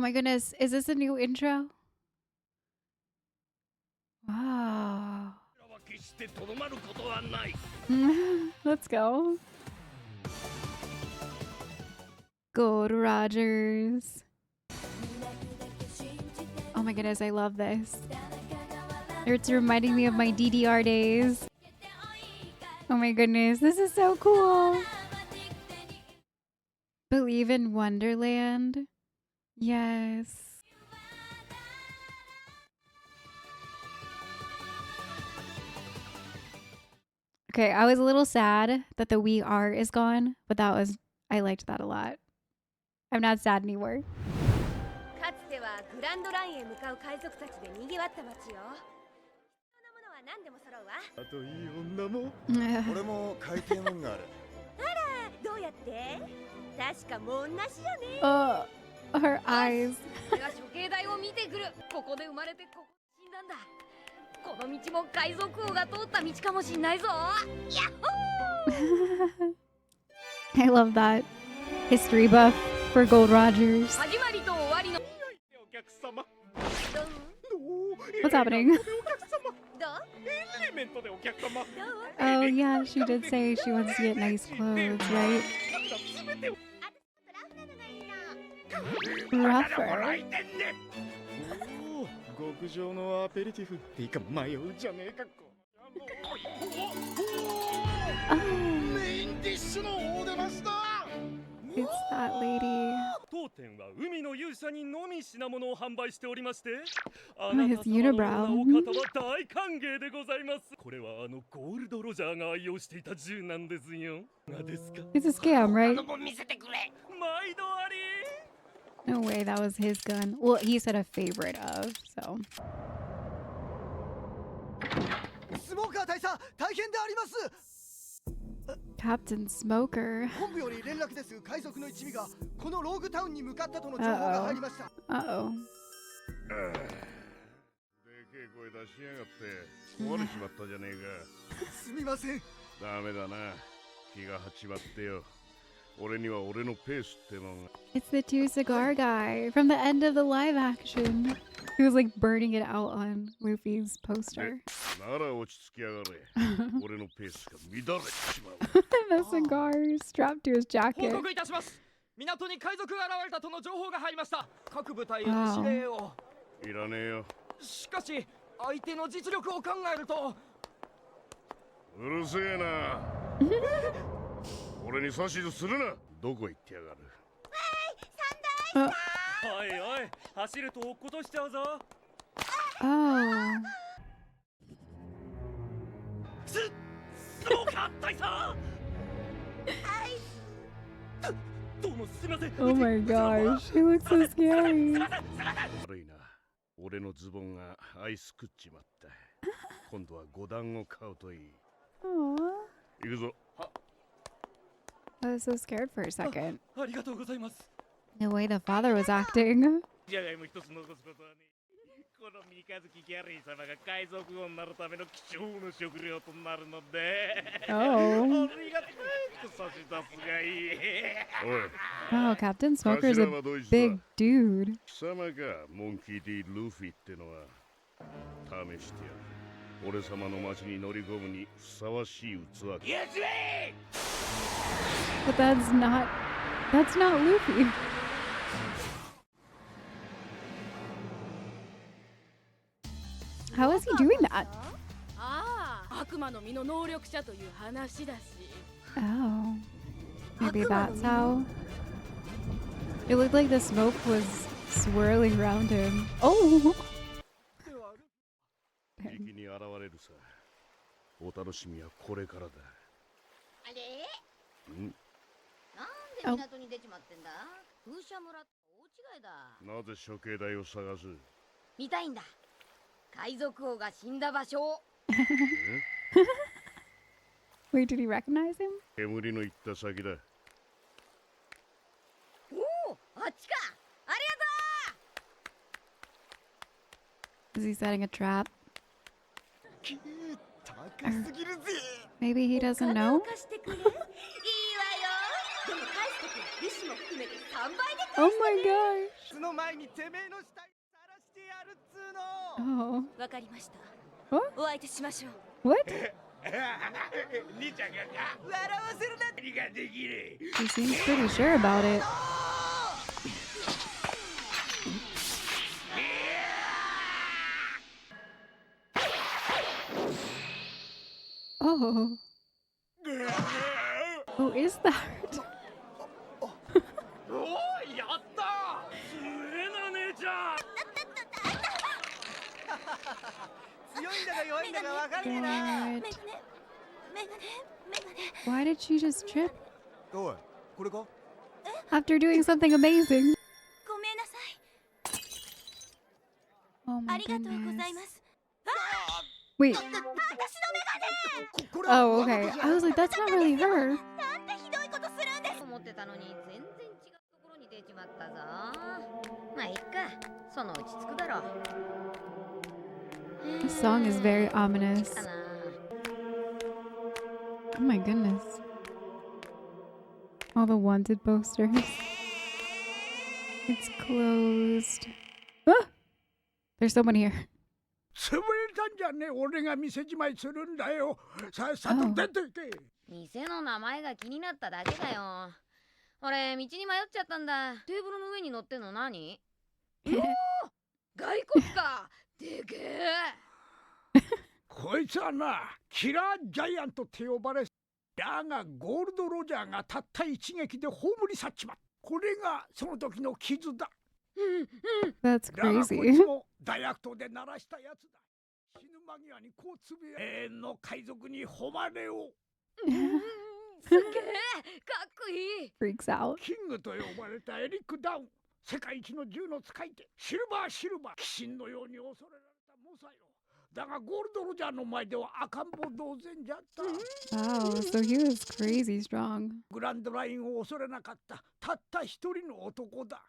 my goodness. Is this a new intro? Wow. Let's go. Gold Rogers. Oh my goodness, I love this. It's reminding me of my DDR days. Oh my goodness, this is so cool. Believe in Wonderland. Yes. Okay, I was a little sad that the We Are is gone, but I liked that a lot. I'm not sad anymore. Her eyes. I love that. History buff for Gold Rogers. What's happening? Oh yeah, she did say she wants to get nice clothes, right? Rougher. It's that lady. His unibrow. It's a scam, right? No way, that was his gun. Well, he said a favorite of, so. Captain Smoker. Uh-oh. It's the two cigar guy from the end of the live action. He was like burning it out on Luffy's poster. The cigar strapped to his jacket. Wow. Oh my gosh, he looks so scary. Aww. I was so scared for a second. The way the father was acting. Oh. Wow, Captain Smoker's a big dude. But that's not Luffy. How is he doing that? Oh. Maybe that's how. It looked like the smoke was swirling around him. Oh! Wait, did he recognize him? Is he setting a trap? Maybe he doesn't know? Oh my gosh. その前にてめえの死体晒してやるっつうの。 Oh. わかりました。 What? お相手しましょう。 What? 兄ちゃんが笑わせるな。何ができる。 He seems pretty sure about it. Oh. Who is that? おーやった。すげえな姉ちゃん。強いんだか弱いんだか分かんねえな。 What? メガネ。 Why did she just trip おいこれか。 after doing something amazing? ごめんなさい。 Oh あ my りがとうございま goodness. す。 Wait. 私のメガネ。これは Oh, okay. I was like, that's not really her. なんてひどいことするんです。思ってたのに全然違うところに出ちまったぞ。まあいっか。そのうちつくだろう。 The song is very ominous. かな。 Oh my goodness. All the wanted posters. It's closed. Ah! There's someone here. 潰れたんじゃねえ。俺が店じまいするんだよ。さっさと出ていけ。店の名前が気になっただけだよ。俺道に迷っちゃったんだ。テーブルの上に乗ってんの何？外国か。でけえ。こいつはな、キラージャイアントって呼ばれ、だがゴールドロジャーがたった一撃で葬り去っちまった。これがその時の傷だ。 That's だがこいつ crazy. も大悪党で鳴らしたやつだ。死ぬ間際にこうつぶや永遠の海賊に誉れを。すげえ。かっこいい。 Freaks out. キングと呼ばれたエリック・ダウン。世界一の銃の使い手。シルバーシルバー。鬼神のように恐れられた猛者よ。だがゴールドロジャーの前では赤ん坊同然じゃった。 Wow, so he was crazy strong. グランドラインを恐れなかったたった一人の男だ。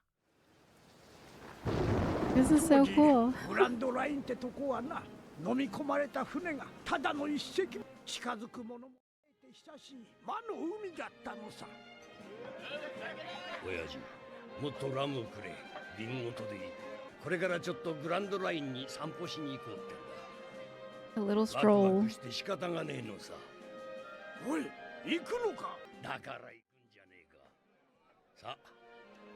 This is so cool. グランドラインってとこはな、飲み込まれた船がただの一隻。近づく者も久しい魔の海だったのさ。親父、もっとラムをくれ。瓶ごとでいい。これからちょっとグランドラインに散歩しに行こうってんだ。 A little ワクワ stroll. クして仕方がねえのさ。おい行くのか。だから行くんじゃねえか。さあ、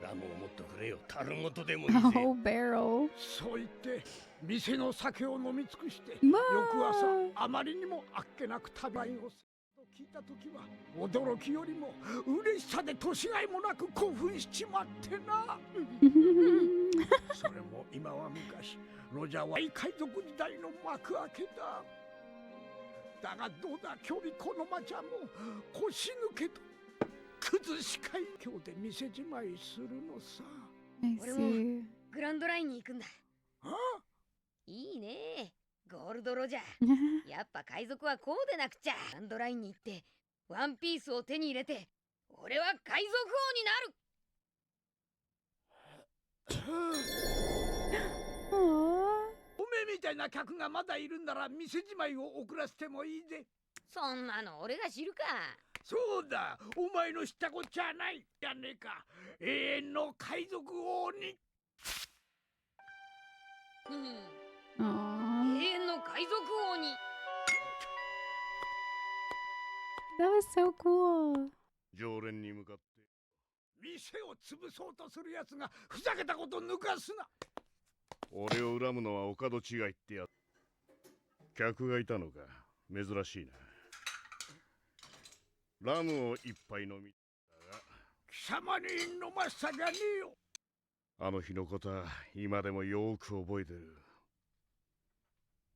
ラムをもっとくれよ。樽ごとでもいいぜ。 Oh, barrel. そう言って店の酒を飲み尽くして、まあ翌朝あまりにもあっけなく旅ラインをすると聞いた時は驚きよりも嬉しさで年がいもなく興奮しちまってな。それも今は昔、ロジャーは海賊時代の幕開けだ。だがどうだ今日この町はもう腰抜けと崩し会今日で店じまいするのさ。 I 俺も see. グランドラインに行くんだ。あいいね。ゴールドロジャー。やっぱ海賊はこうでなくちゃ。グランドラインに行ってワンピースを手に入れて、俺は海賊王になる。 Aww. おめえみたいな客がまだいるんなら店じまいを遅らせてもいいぜ。そんなの俺が知るか。そうだ、お前の知ったこっちゃないじゃねえか。永遠の海賊王に。うん、 Aww. 永遠の海賊王に。 That was so cool. 常連に向かって。店を潰そうとするやつがふざけたこと抜かすな。俺を恨むのはお門違いってやつ。客がいたのか。珍しいな。ラムを一杯飲みたが。貴様に飲ませたじゃねえよ。あの日のことは今でもよーく覚えてる。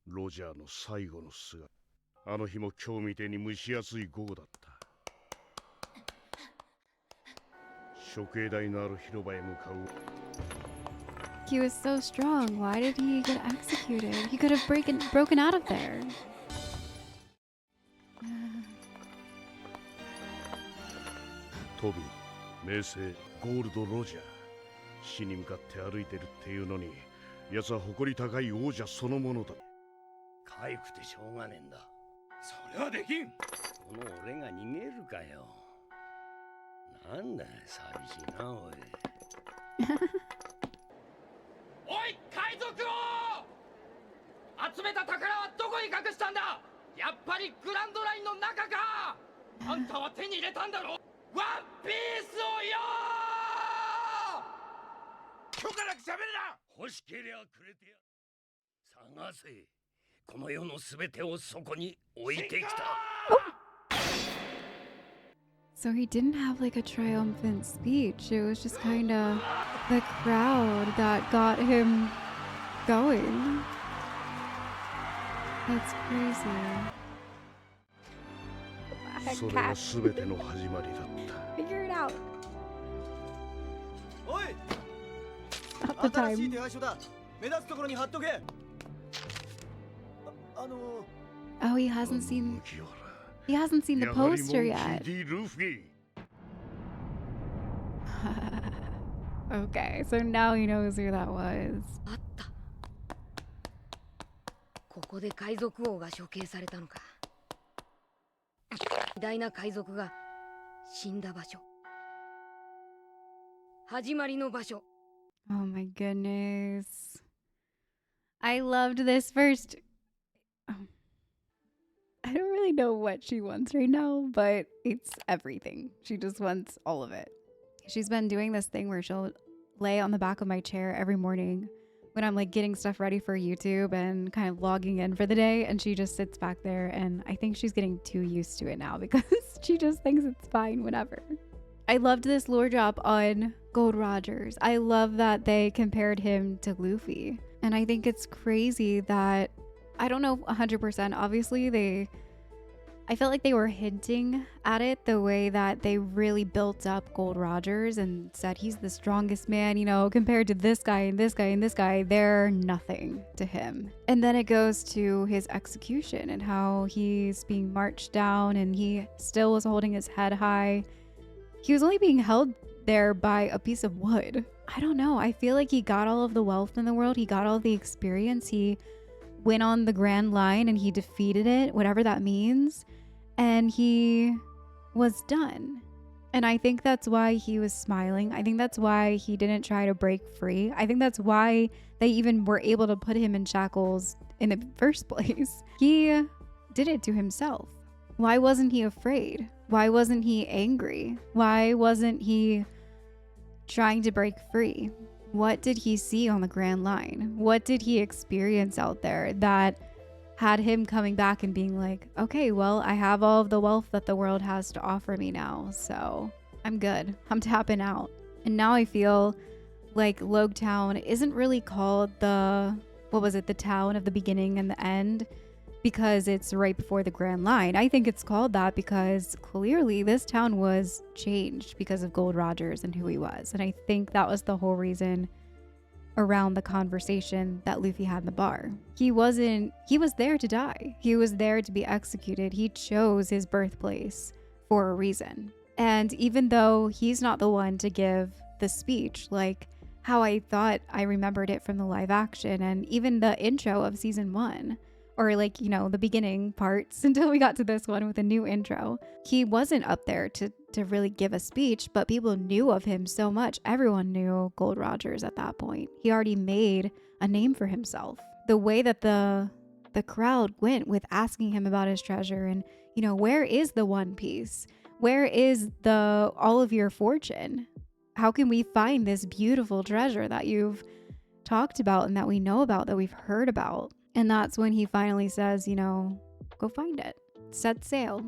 ロジャーの最後の姿。あの日も今日みてえに蒸し暑い午後だった。処刑台のある広場へ向かう。 He was so strong. Why did he get executed? He could have broken out of there. トビー、名声、ゴールド・ロジャー。死に向かって歩いてるっていうのに、奴は誇り高い王者そのものだ。かゆくてしょうがねえんだ。それはできん。この俺が逃げるかよ。なんだ寂しいなおい。おい海賊王、集めた宝はどこに隠したんだ。やっぱりグランドラインの中か。あんたは手に入れたんだろ、ワンピースをよ。許可なく喋るな。欲しけりゃくれてや。探せ。この世のすべてをそこに置いてきた。So he didn't have like a triumphant speech. It was just kind of the crowd that got him going. That's crazy. それがすべての始まりだった。 Figure it out. おい、 Not the 新しい time. 手配書だ。目立つところに貼っとけ。Oh, he hasn't seen the poster yet. Okay, so now he knows who that was. あった。ここで海賊王が処刑されたのか。偉大な海賊が死んだ場所。始まりの場所。 Oh my goodness. I loved this first. I don't really know what she wants right now, but it's everything. She just wants all of it. She's been doing this thing where she'll lay on the back of my chair every morning when I'm like getting stuff ready for YouTube and kind of logging in for the day. And she just sits back there, and I think she's getting too used to it now because she just thinks it's fine whenever. I loved this lore drop on Gold Rogers. I love that they compared him to Luffy. And I think it's crazy that, I don't know 100%, obviously I felt like they were hinting at it the way that they really built up Gold Rogers and said he's the strongest man, you know, compared to this guy and this guy and this guy, they're nothing to him. And then it goes to his execution and how he's being marched down and he still was holding his head high. He was only being held there by a piece of wood. I don't know. I feel like he got all of the wealth in the world. He got all the experience. He went on the Grand Line and he defeated it, whatever that means. And he was done. And I think that's why he was smiling. I think that's why he didn't try to break free. I think that's why they even were able to put him in shackles in the first place. He did it to himself. Why wasn't he afraid? Why wasn't he angry? Why wasn't he trying to break free? What did he see on the Grand Line? What did he experience out there that had him coming back and being like, okay, well, I have all of the wealth that the world has to offer me now, so I'm good. I'm tapping out. And now I feel like Loguetown isn't really called the town of the beginning and the end because it's right before the Grand Line. I think it's called that because clearly this town was changed because of Gold Rogers and who he was. And I think that was the whole reason around the conversation that Luffy had in the bar. He was there to die. He was there to be executed. He chose his birthplace for a reason. And even though he's not the one to give the speech, like how I thought I remembered it from the live action and even the intro of season 1, or like, you know, the beginning parts until we got to this one with a new intro. He wasn't up there to really give a speech, but people knew of him so much. Everyone knew Gold Rogers at that point. He already made a name for himself. The way that the crowd went with asking him about his treasure and, you know, where is the One Piece? Where is all of your fortune? How can we find this beautiful treasure that you've talked about and that we know about, that we've heard about? And that's when he finally says, you know, go find it. Set sail.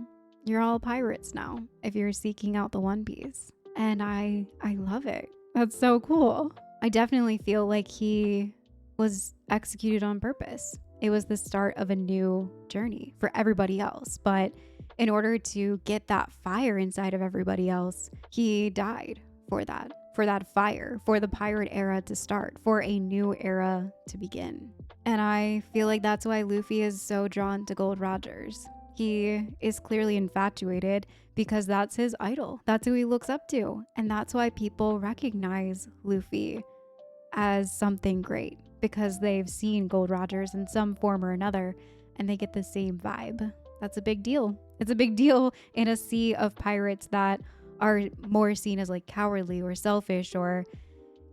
You're all pirates now if you're seeking out the One Piece. And I love it. That's so cool. I definitely feel like he was executed on purpose. It was the start of a new journey for everybody else. But in order to get that fire inside of everybody else, he died for that fire, for the pirate era to start, for a new era to begin. And I feel like that's why Luffy is so drawn to Gold Rogers. He is clearly infatuated because that's his idol. That's who he looks up to. And that's why people recognize Luffy as something great, because they've seen Gold Rogers in some form or another and they get the same vibe. That's a big deal. It's a big deal in a sea of pirates that are more seen as like cowardly or selfish or,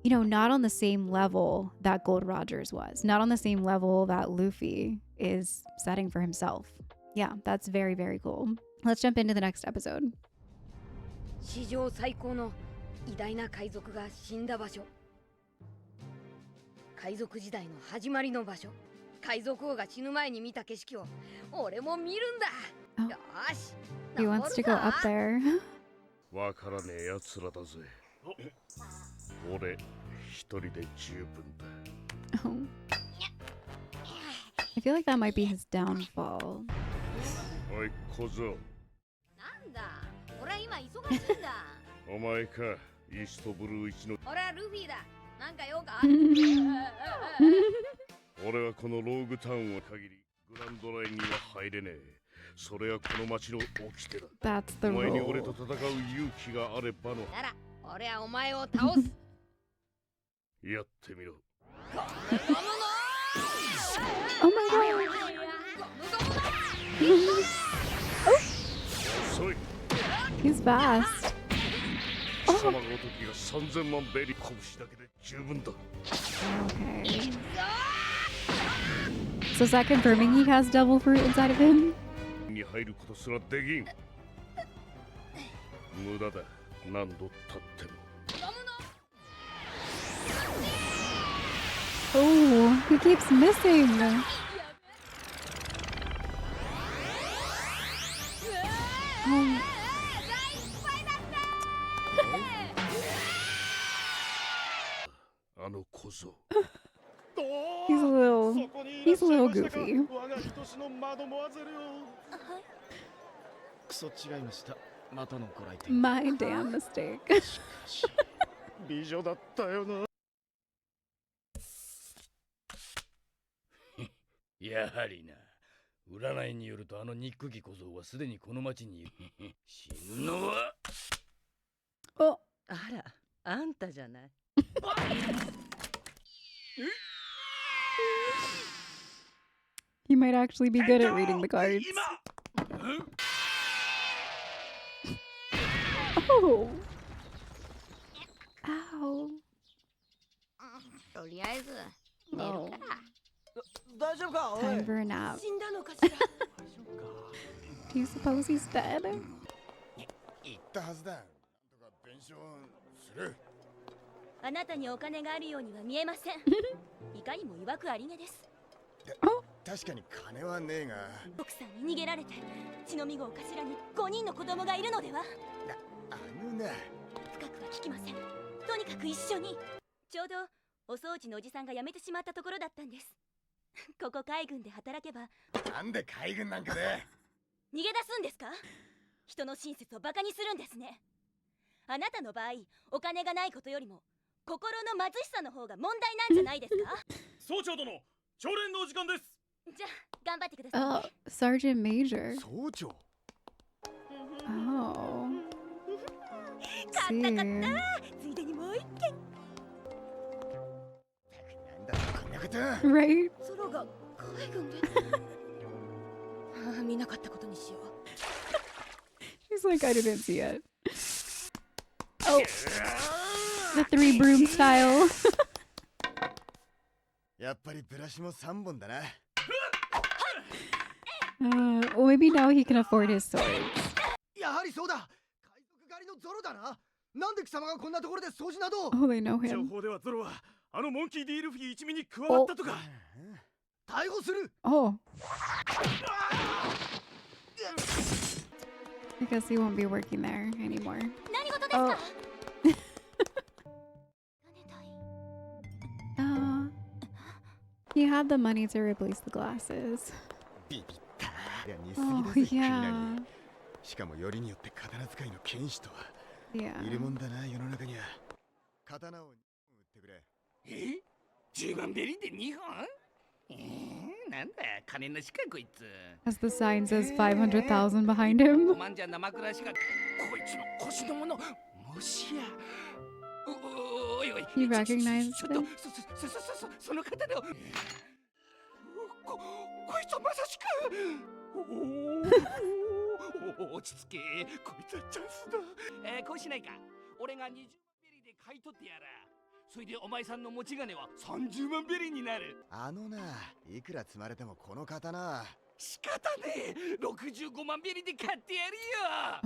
you know, not on the same level that Gold Rogers was, not on the same level that Luffy is setting for himself. Yeah, that's very, very cool. Let's jump into the next episode. 史上最高の偉大な海賊が死んだ場所。海賊時代の始まりの場所。海賊王が死ぬ前に見た景色を俺も見るんだ。 Oh. よし。 He wants to go up there. わからねえやつらだぜ。俺一人で十分だ。Oh. I feel like that might be his downfall. おい小僧、なんだ。俺は今忙しいんだ。お前か、イーストブルー一の。俺はルフィだ。なんか用か？俺はこのローグタウンを限りグランドラインには入れねえ。それはこの町の掟だ。 That's the お前に俺と rule. 戦う勇気があればの。なら俺はお前を倒す。やってみろ。 Oh my god. 遅い。 He's fast. 貴様ごときが3000万ベリー拳だけで十分だ。 Okay. So is that confirming he has devil fruit inside of him? に入ることすらできん。無駄だ。何度経っても。 Oh, he keeps missing. Oh, あの小僧。 he's a little goofy. 我が愛しのマドモアゼルよ。クソ違いました。またのご来店。 My damn mistake. 美女だったよな。やはりな。占いによるとあの憎き小僧はすでにこの町にいる。死ぬのは Oh, あら、あんたじゃない。 he might actually be good at reading the cards. 今 Oh. Ow. とりあえず寝る Oh. から。大丈夫か、おい。 Time for a nap. 死んだのかしら。 Do you suppose he's dead? 言ったはずだ。なんとか弁償する。あなたにお金があるようには見えません。いかにも曰くありげです。確かに金はねえが。奥さんに逃げられて、血のみ号頭に5人の子供がいるのでは。あのな。深くは聞きません。とにかく一緒に。ちょうどお掃除のおじさんが辞めてしまったところだったんです。ここ海軍で働けばなんで海軍なんかで。逃げ出すんですか？人の親切をバカにするんですね。あなたの場合、お金がないことよりも心の貧しさの方が問題なんじゃないですか？総長殿、朝練のお時間です。じゃあ頑張ってください Oh, ね。 Sergeant Major. 総長。 Oh. 買った買った See. ついでにもう一件。なんだこんなこと。 Right? ソロが海軍で見なかったことにしよう。 He's like, I didn't see it. Oh. The three broom style. やっぱりブラシも3本だな。Well, maybe now he can afford his sword. やはりそうだ。海賊狩りのゾロだな。なんで貴様がこんなところで掃除など。 Oh, they know 情 him. 報ではゾロはあのモンキー D ルフィ一味に加わったとか。逮捕する。 Oh. I guess he won't be working there anymore. 何事ですか？ Oh. He had the money to replace the glasses. ビビった。いや似す Oh, ぎだぜ、君ら yeah. に。しかもよりによって刀使いの剣士とは。 Yeah. いるもんだな、世の中には。刀を売ってくれ。え ?10 万ベリーで2本なんだ金なしかこいつ。 As the sign says 500,000 behind him. 5万じゃ生暮らしか。こいつの腰のもの。もしや。おいおい。 He recognized ちょっと him. その方で。こいつはまさしく。落ち着け。こいつはチャンスだ。こうしないか。俺が20万ベリーで買い取ってやら。それでお前さんの持ち金は30万ベリーになる。あのな、いくら積まれてもこの刀。仕方ねえ、65万ベリーで買ってやる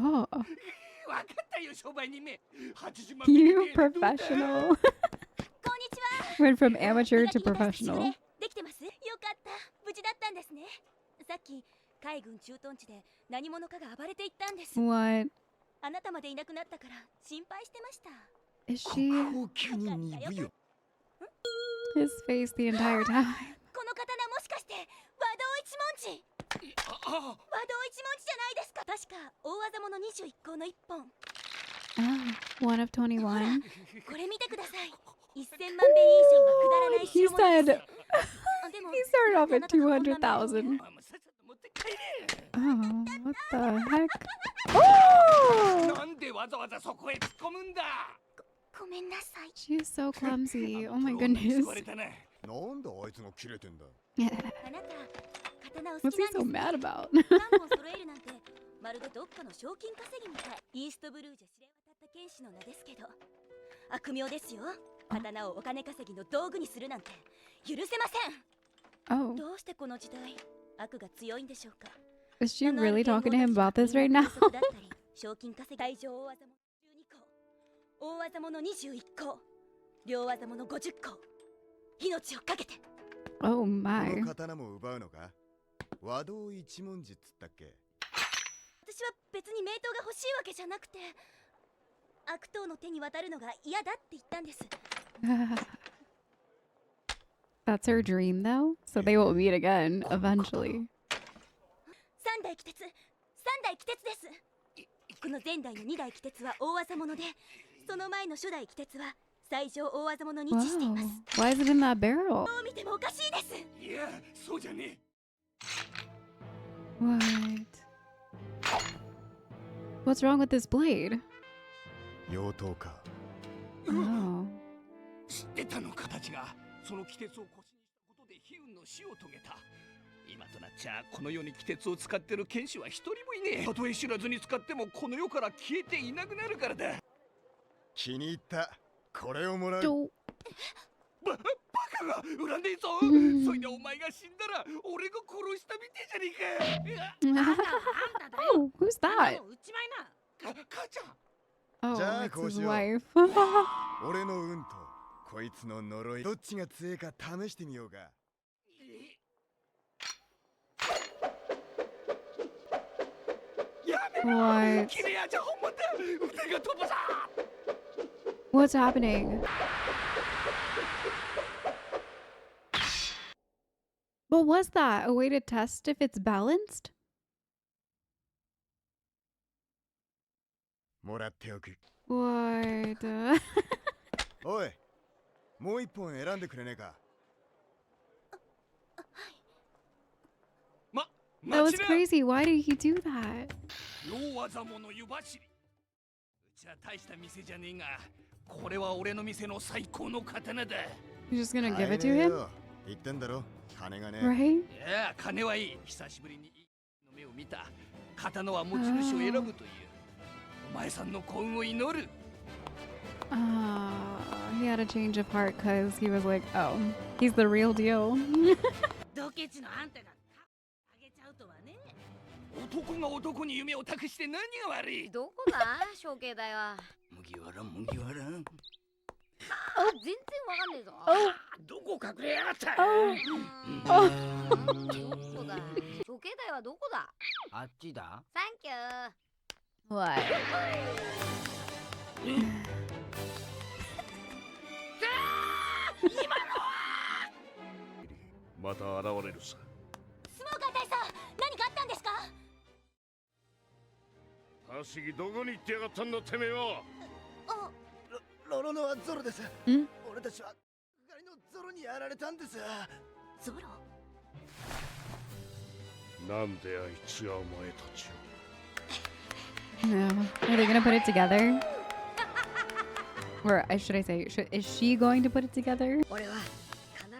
よ。 Oh, わかったよ、商売人め。80万ベリー you でどうだ。 professional. こんにちは。 Went from amateur 磨 to きに出した口 professional. ぶれできてます？よかった。無事だったんですね。さっき海軍駐屯地で何者かが暴れていったんです。 What あなたまでいなくなったから心配してました。 is she? 高級に鈍いよ。 His face the entire time. この刀もしかして和道一文字？和道一文字じゃないですか。確か大技物21項の1本。 Oh, one of 21. これ見てください。1000万ベリー以上はくだらない He 代物 said です。あでも he started off あ at なたがこんな目に 200,000. さっさと持って帰れ。 Oh, what the heck? Oh! なんでわざわざそこへ突っ込むんだ。ごめんなさい。 She's so clumsy. あ Oh my のプロに goodness. 救われたな。なんであいつが切れてんだ。あなた刀を好 What's き he なん so ですね。 mad about? 3本揃えるなんてまるでどっかの賞金稼ぎみたい。イーストブルージェ知れ渡った剣士の名ですけど悪名ですよ。刀をお金稼ぎの道具にするなんて許せません。 Oh, どうしてこの時代悪が強いんでしょうか。 is she really talking to him about this right now? 賞金稼ぎ大乗大技物12個、大技物21個、両技物50個、命をかけて。 Oh こ my. の刀も奪うのか。和道一文字っつったっけ。私は別に名刀が欲しいわけじゃなくて、悪党の手に渡るのが嫌だって言ったんです。 That's her dream though. So they will meet again eventually. 3代鬼鉄、3代鬼鉄です。この前代の2代鬼鉄は大技物で、その前の初代鬼鉄は最上大技物に位置しています。 Wow. Why is it in that barrel? どう見てもおかしいです。いや、そうじゃね What? What's wrong with this blade? 妖刀か。 Oh. え。知ってたのかたちがその鬼鉄を腰にしたことで悲運の死を遂げた。今となっちゃこの世に鬼鉄を使ってる剣士は一人もいねえ。たとえ知らずに使ってもこの世から消えていなくなるからだ。気に入った。これをもらう。 Do- バカが恨んでいいぞ。うんそれでお前が死んだら俺が殺したみてえじゃねえか。oh, who's that? 母ちゃん。 Oh, Jack, it's his Hoshio. wife. 俺の運とこいつの呪いどっちが強いか試してみようか。やめ What? 君はじゃ本物だ。腕が飛ぶさ。 What's happening? What was that? A way to test if it's balanced? もらっておく。 What? おい、もう一本選んでくれねえか。 That was 待ちな。 crazy. Why did he do that? 両技物湯走り。うちは大した店じゃねえが、これは俺の店の最高の刀だ。 You're just gonna give it 買え to ねえ him? よ。言ってんだろ、金がね。 Right? いや、金はいい。久しぶりにいいの目を見た。刀は持ち主を選ぶという。お前さんの幸運を祈る。 He had a change of heart because he was like, oh, he's the real deal. ドケチのあんたがあげちゃうとはね。男が男に夢を託して何が悪い。どこだ処刑台は。麦わらん麦わらん。あ、全然わかんねえぞ。どこ隠れやがった。どこだ処刑台はどこだ。あっちだ。サンキュー。 What? また現れるさ。スモーカー大佐、何かあったんですか？タシギどこに行ってやがったんだてめえは。ロロノはゾロです。ん俺たちはガリのゾロにやられたんです。ゾロ？なんであいつがお前たちを。 No. Are they gonna put it together? Or should I say, is she going to put it together? 俺は必ず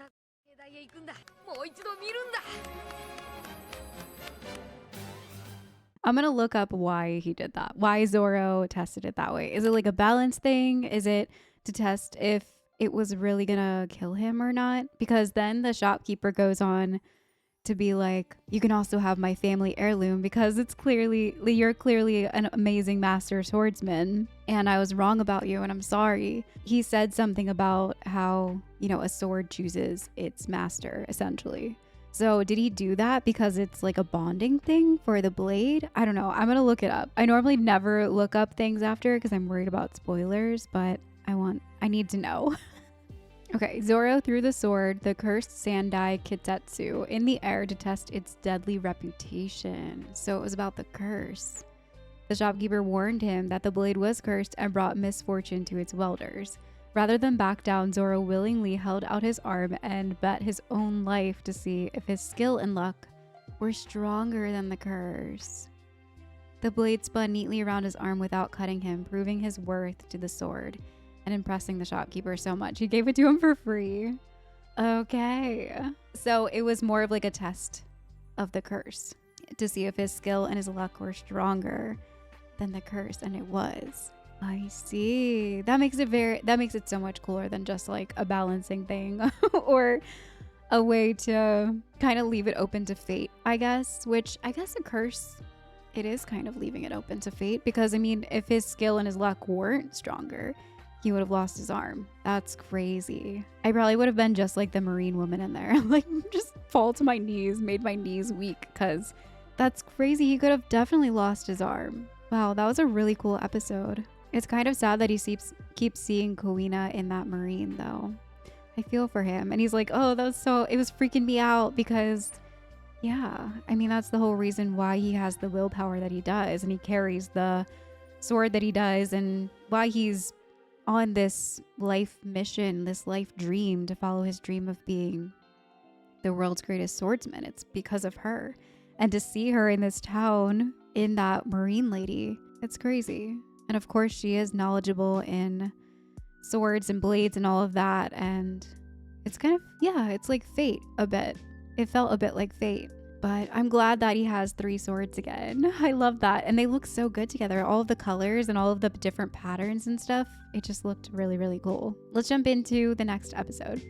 処刑台へ行くんだ。もう一度見るんだ。 I'm gonna look up why he did that. Why Zoro tested it that way. Is it like a balance thing? Is it to test if it was really gonna kill him or not, because then the shopkeeper goes on to be like, you can also have my family heirloom because you're clearly an amazing master swordsman and I was wrong about you and I'm sorry. He said something about how, you know, a sword chooses its master essentially. So did he do that because it's like a bonding thing for the blade? I don't know. I'm gonna look it up. I normally never look up things after because I'm worried about spoilers, but I need to know. Okay, Zoro threw the sword, the cursed Sandai Kitetsu, in the air to test its deadly reputation. So it was about the curse. The shopkeeper warned him that the blade was cursed and brought misfortune to its wielders. Rather than back down, Zoro willingly held out his arm and bet his own life to see if his skill and luck were stronger than the curse. The blade spun neatly around his arm without cutting him, proving his worth to the sword and impressing the shopkeeper so much. He gave it to him for free. Okay. So it was more of like a test of the curse to see if his skill and his luck were stronger than the curse, and it was. I see. That makes it so much cooler than just like a balancing thing or a way to kind of leave it open to fate, I guess, which I guess a curse, it is kind of leaving it open to fate because I mean, if his skill and his luck weren't stronger, he would have lost his arm. That's crazy. I probably would have been just like the Marine woman in there, like just fall to my knees, made my knees weak, because that's crazy. He could have definitely lost his arm. Wow, that was a really cool episode. It's kind of sad that he keeps seeing Kuina in that Marine though. I feel for him. And he's like, oh, it was freaking me out because yeah, I mean, that's the whole reason why he has the willpower that he does and he carries the sword that he does and why he's on this life mission, this life dream to follow his dream of being the world's greatest swordsman. It's because of her. And to see her in this town, in that Marine lady, it's crazy. And of course, she is knowledgeable in swords and blades and all of that. And it's kind of, yeah, it's like fate a bit. It felt a bit like fate. But I'm glad that he has 3 swords again. I love that. And they look so good together. All of the colors and all of the different patterns and stuff. It just looked really, really cool. Let's jump into the next episode.